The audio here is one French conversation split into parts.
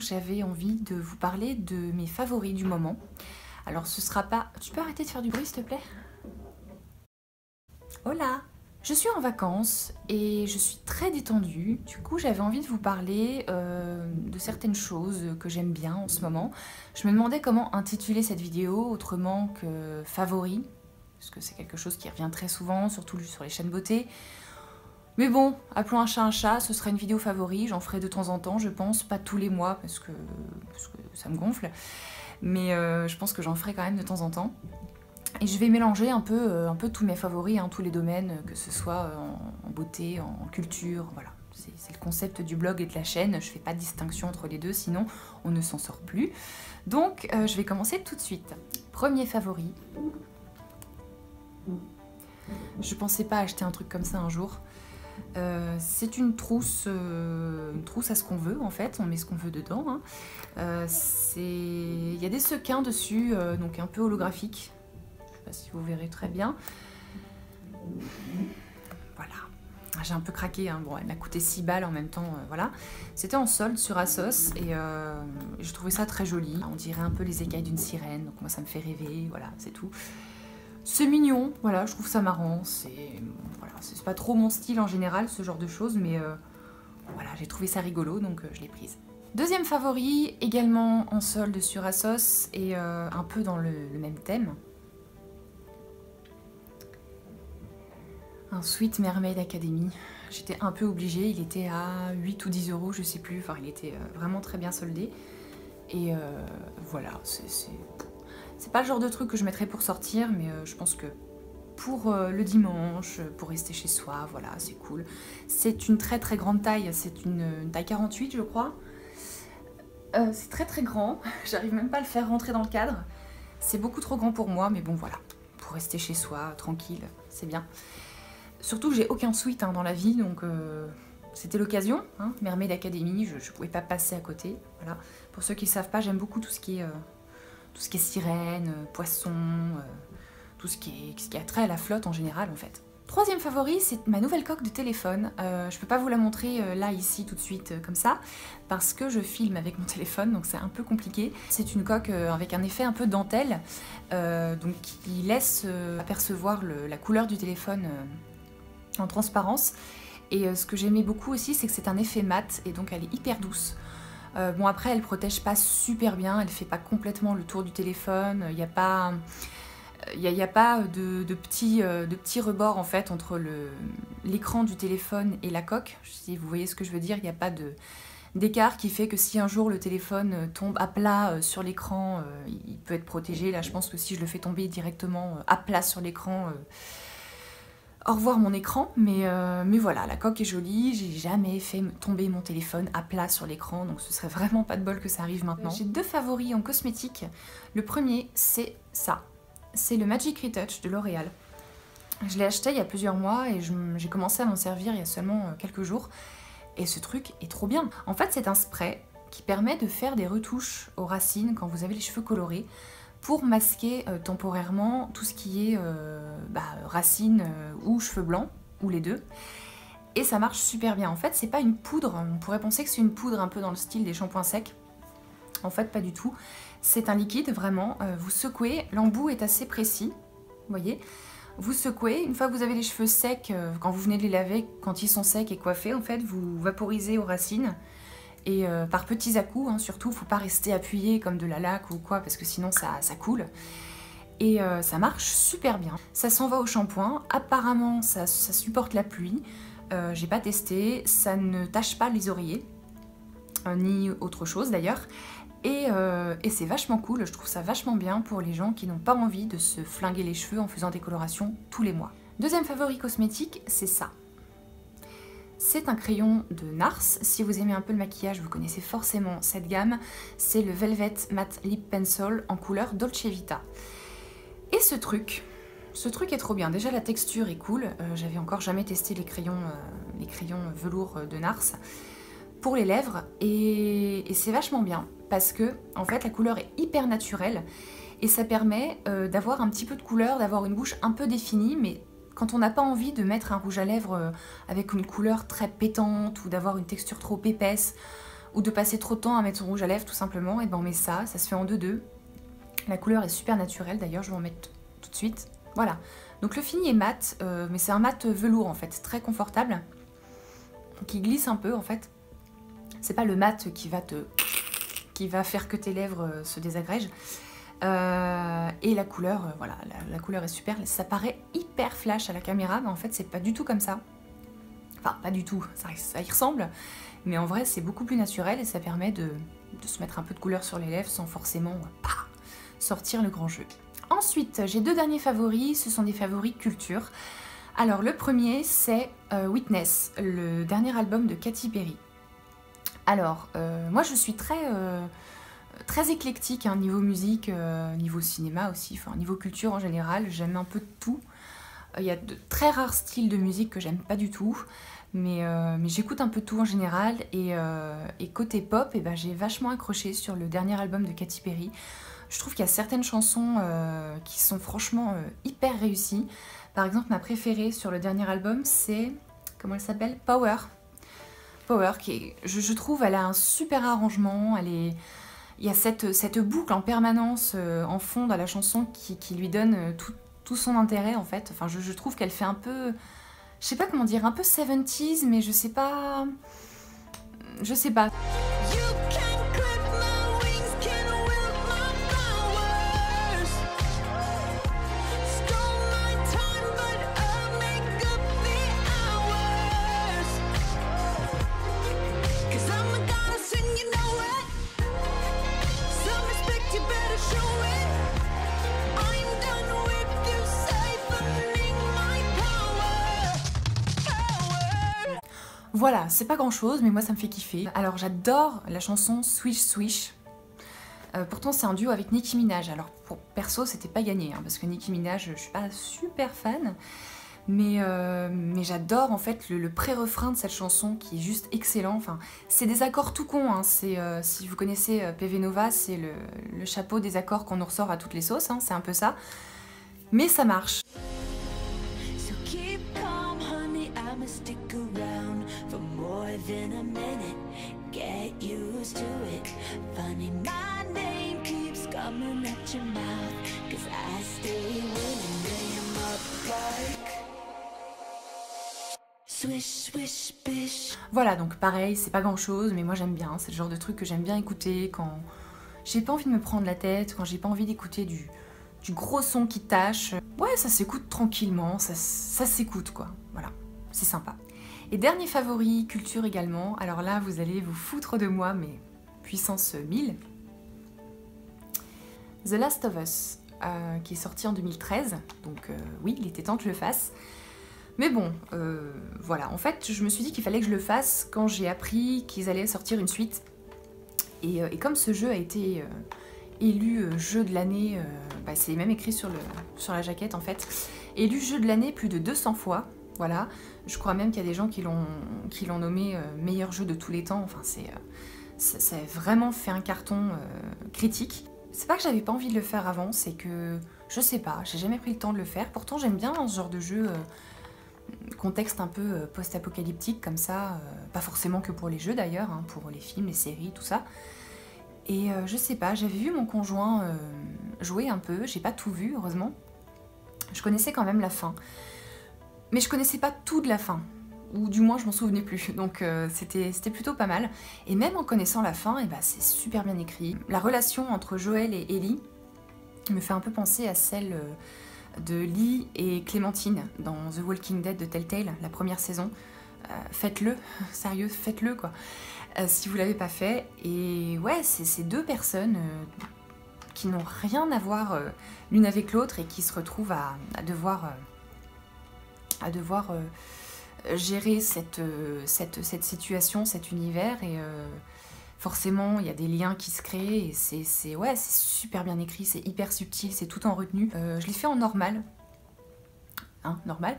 j'avais envie de vous parler de mes favoris du moment. Alors ce sera pas... Tu peux arrêter de faire du bruit s'il te plaît? Hola! Je suis en vacances et je suis très détendue. Du coup, j'avais envie de vous parler de certaines choses que j'aime bien en ce moment. Je me demandais comment intituler cette vidéo autrement que favoris, parce que c'est quelque chose qui revient très souvent, surtout sur les chaînes beauté. Mais bon, appelons un chat, ce sera une vidéo favori, j'en ferai de temps en temps, je pense, pas tous les mois parce que ça me gonfle, mais je pense que j'en ferai quand même de temps en temps. Et je vais mélanger un peu tous mes favoris, tous les domaines, que ce soit en beauté, en culture, voilà. C'est le concept du blog et de la chaîne, je fais pas de distinction entre les deux, sinon on ne s'en sort plus. Donc je vais commencer tout de suite. Premier favori. Je pensais pas acheter un truc comme ça un jour. C'est une trousse à ce qu'on veut en fait, on met ce qu'on veut dedans. Il y a des sequins dessus, donc un peu holographiques. Je sais pas si vous verrez très bien. Voilà. J'ai un peu craqué, bon, elle m'a coûté 6 balles en même temps, voilà. C'était en solde sur Asos et je trouvais ça très joli. On dirait un peu les écailles d'une sirène, donc moi ça me fait rêver, voilà, c'est tout. C'est mignon, voilà, je trouve ça marrant, c'est pas trop mon style en général, ce genre de choses, mais voilà, j'ai trouvé ça rigolo, donc je l'ai prise. Deuxième favori, également en solde sur Asos, et un peu dans le même thème. Un Sweet Mermaid Academy. J'étais un peu obligée, il était à 8 ou 10 euros, je sais plus, enfin il était vraiment très bien soldé. Et voilà, c'est pas le genre de truc que je mettrais pour sortir, mais je pense que pour le dimanche, pour rester chez soi, voilà, c'est cool. C'est une très très grande taille, c'est une taille 48 je crois. C'est très très grand, j'arrive même pas à le faire rentrer dans le cadre. C'est beaucoup trop grand pour moi, mais bon voilà, pour rester chez soi, tranquille, c'est bien. Surtout que j'ai aucun sweat dans la vie, donc c'était l'occasion. Mermaid Academy, je pouvais pas passer à côté, voilà. Pour ceux qui ne savent pas, j'aime beaucoup tout ce qui est sirène, poisson, tout ce qui a trait à la flotte en général en fait. Troisième favori, c'est ma nouvelle coque de téléphone. Je peux pas vous la montrer là, ici, tout de suite, comme ça, parce que je filme avec mon téléphone, donc c'est un peu compliqué. C'est une coque avec un effet un peu dentelle, donc qui laisse apercevoir la couleur du téléphone en transparence. Et ce que j'aimais beaucoup aussi, c'est que c'est un effet mat, et donc elle est hyper douce. Bon après elle protège pas super bien, elle fait pas complètement le tour du téléphone, il n'y a pas de petits rebords en fait entre l'écran du téléphone et la coque, si vous voyez ce que je veux dire, il n'y a pas d'écart qui fait que si un jour le téléphone tombe à plat sur l'écran, il peut être protégé. Là je pense que si je le fais tomber directement à plat sur l'écran, au revoir mon écran, mais voilà, la coque est jolie, j'ai jamais fait tomber mon téléphone à plat sur l'écran, donc ce serait vraiment pas de bol que ça arrive maintenant. J'ai deux favoris en cosmétique. Le premier, c'est ça, c'est le Magic Retouch de L'Oréal. Je l'ai acheté il y a plusieurs mois et j'ai commencé à m'en servir il y a seulement quelques jours, et ce truc est trop bien. En fait, c'est un spray qui permet de faire des retouches aux racines quand vous avez les cheveux colorés, pour masquer temporairement tout ce qui est racines ou cheveux blancs, ou les deux. Et ça marche super bien. En fait, c'est pas une poudre, on pourrait penser que c'est une poudre un peu dans le style des shampoings secs. En fait, pas du tout. C'est un liquide, vraiment. Vous secouez, l'embout est assez précis, vous voyez. Vous secouez, une fois que vous avez les cheveux secs, quand vous venez de les laver, quand ils sont secs et coiffés, en fait, vous vaporisez aux racines. Et par petits à-coups, surtout, faut pas rester appuyé comme de la laque ou quoi, parce que sinon ça coule. Et ça marche super bien. Ça s'en va au shampoing, apparemment ça supporte la pluie. J'ai pas testé, ça ne tache pas les oreillers, ni autre chose d'ailleurs. Et c'est vachement cool, je trouve ça vachement bien pour les gens qui n'ont pas envie de se flinguer les cheveux en faisant des colorations tous les mois. Deuxième favori cosmétique, c'est ça. C'est un crayon de NARS. Si vous aimez un peu le maquillage, vous connaissez forcément cette gamme. C'est le Velvet Matte Lip Pencil en couleur Dolce Vita. Et ce truc est trop bien. Déjà la texture est cool. J'avais encore jamais testé les crayons velours de NARS pour les lèvres. Et c'est vachement bien parce que en fait la couleur est hyper naturelle et ça permet d'avoir un petit peu de couleur, d'avoir une bouche un peu définie, mais quand on n'a pas envie de mettre un rouge à lèvres avec une couleur très pétante ou d'avoir une texture trop épaisse, ou de passer trop de temps à mettre son rouge à lèvres tout simplement, et ben on met ça se fait en 2-2. La couleur est super naturelle d'ailleurs, je vais en mettre tout de suite. Voilà, donc le fini est mat, mais c'est un mat velours en fait, très confortable, qui glisse un peu en fait. C'est pas le mat qui va faire que tes lèvres se désagrègent. Et la couleur, voilà, la couleur est super. Ça paraît hyper flash à la caméra, mais en fait c'est pas du tout comme ça. Enfin, pas du tout, ça y ressemble, mais en vrai c'est beaucoup plus naturel et ça permet de se mettre un peu de couleur sur les lèvres sans forcément sortir le grand jeu. Ensuite, j'ai 2 derniers favoris, ce sont des favoris culture. Alors le premier c'est Witness, le dernier album de Katy Perry. Alors, moi je suis très éclectique, hein, niveau musique, niveau cinéma aussi, enfin niveau culture en général, j'aime un peu de tout. Il y a de très rares styles de musique que j'aime pas du tout, mais j'écoute un peu de tout en général, et côté pop, et ben, j'ai vachement accroché sur le dernier album de Katy Perry. Je trouve qu'il y a certaines chansons qui sont franchement hyper réussies. Par exemple, ma préférée sur le dernier album, c'est, comment elle s'appelle ? Power. Power, qui est, je trouve, elle a un super arrangement, il y a cette boucle en permanence en fond dans la chanson qui lui donne tout son intérêt en fait. Enfin, je trouve qu'elle fait un peu, je sais pas comment dire, un peu 70s, mais je sais pas. Voilà, c'est pas grand chose, mais moi ça me fait kiffer. Alors j'adore la chanson Swish Swish. Pourtant c'est un duo avec Nicki Minaj. Alors pour perso c'était pas gagné, hein, parce que Nicki Minaj, je suis pas super fan. Mais j'adore en fait le pré-refrain de cette chanson qui est juste excellent. Enfin, c'est des accords tout cons, hein. Si vous connaissez PV Nova, c'est le chapeau des accords qu'on nous ressort à toutes les sauces, hein. C'est un peu ça. Mais ça marche. Than a minute, get used to it. Funny, my name keeps coming at your mouth, 'cause I stay winning, name up like swish, swish, bish. Voilà, donc pareil, c'est pas grand chose, mais moi j'aime bien. C'est le genre de truc que j'aime bien écouter quand j'ai pas envie de me prendre la tête, quand j'ai pas envie d'écouter du gros son qui tâche. Ouais, ça s'écoute tranquillement, ça s'écoute quoi. Voilà, c'est sympa. Et dernier favori, culture également. Alors là, vous allez vous foutre de moi, mais puissance 1000. The Last of Us, qui est sorti en 2013. Donc oui, il était temps que je le fasse. Mais bon, voilà. En fait, je me suis dit qu'il fallait que je le fasse quand j'ai appris qu'ils allaient sortir une suite. Et comme ce jeu a été élu jeu de l'année, bah, c'est même écrit sur la jaquette en fait, élu jeu de l'année plus de 200 fois. Voilà, je crois même qu'il y a des gens qui l'ont nommé meilleur jeu de tous les temps. Enfin, ça a vraiment fait un carton critique. C'est pas que j'avais pas envie de le faire avant, c'est que, je sais pas, j'ai jamais pris le temps de le faire. Pourtant, j'aime bien ce genre de jeu, contexte un peu post-apocalyptique comme ça. Pas forcément que pour les jeux d'ailleurs, hein, pour les films, les séries, tout ça. Et je sais pas, j'avais vu mon conjoint jouer un peu, j'ai pas tout vu, heureusement. Je connaissais quand même la fin. Mais je connaissais pas tout de la fin, ou du moins je m'en souvenais plus, donc c'était plutôt pas mal. Et même en connaissant la fin, et bah, c'est super bien écrit. La relation entre Joël et Ellie me fait un peu penser à celle de Lee et Clémentine dans The Walking Dead de Telltale, la première saison. Faites-le, sérieux, faites-le quoi, si vous l'avez pas fait. Et ouais, c'est ces deux personnes qui n'ont rien à voir l'une avec l'autre et qui se retrouvent à devoir gérer cette situation, cet univers, et forcément il y a des liens qui se créent, et c'est super bien écrit, c'est hyper subtil, c'est tout en retenue. Je l'ai fait en normal, hein, normal,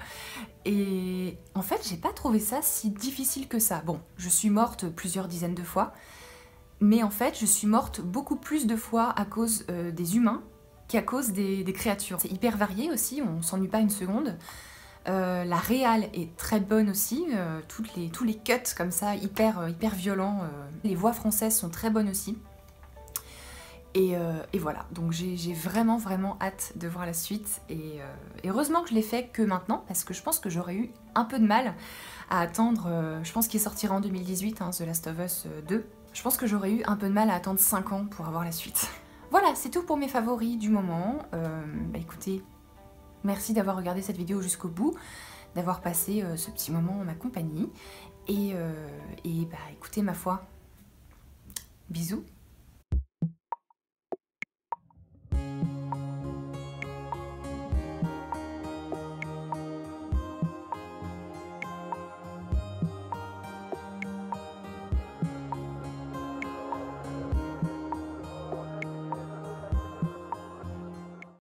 et en fait j'ai pas trouvé ça si difficile que ça. Bon, je suis morte plusieurs dizaines de fois, mais en fait je suis morte beaucoup plus de fois à cause des humains qu'à cause des créatures. C'est hyper varié aussi, on s'ennuie pas une seconde. La réal est très bonne aussi, tous les cuts comme ça, hyper violents. Les voix françaises sont très bonnes aussi. Et voilà, donc j'ai vraiment hâte de voir la suite. Et heureusement que je l'ai fait que maintenant, parce que je pense que j'aurais eu un peu de mal à attendre, je pense qu'il sortira en 2018, hein, The Last of Us 2. Je pense que j'aurais eu un peu de mal à attendre 5 ans pour avoir la suite. Voilà, c'est tout pour mes favoris du moment. Écoutez, merci d'avoir regardé cette vidéo jusqu'au bout, d'avoir passé ce petit moment en ma compagnie. Et écoutez, ma foi, bisous.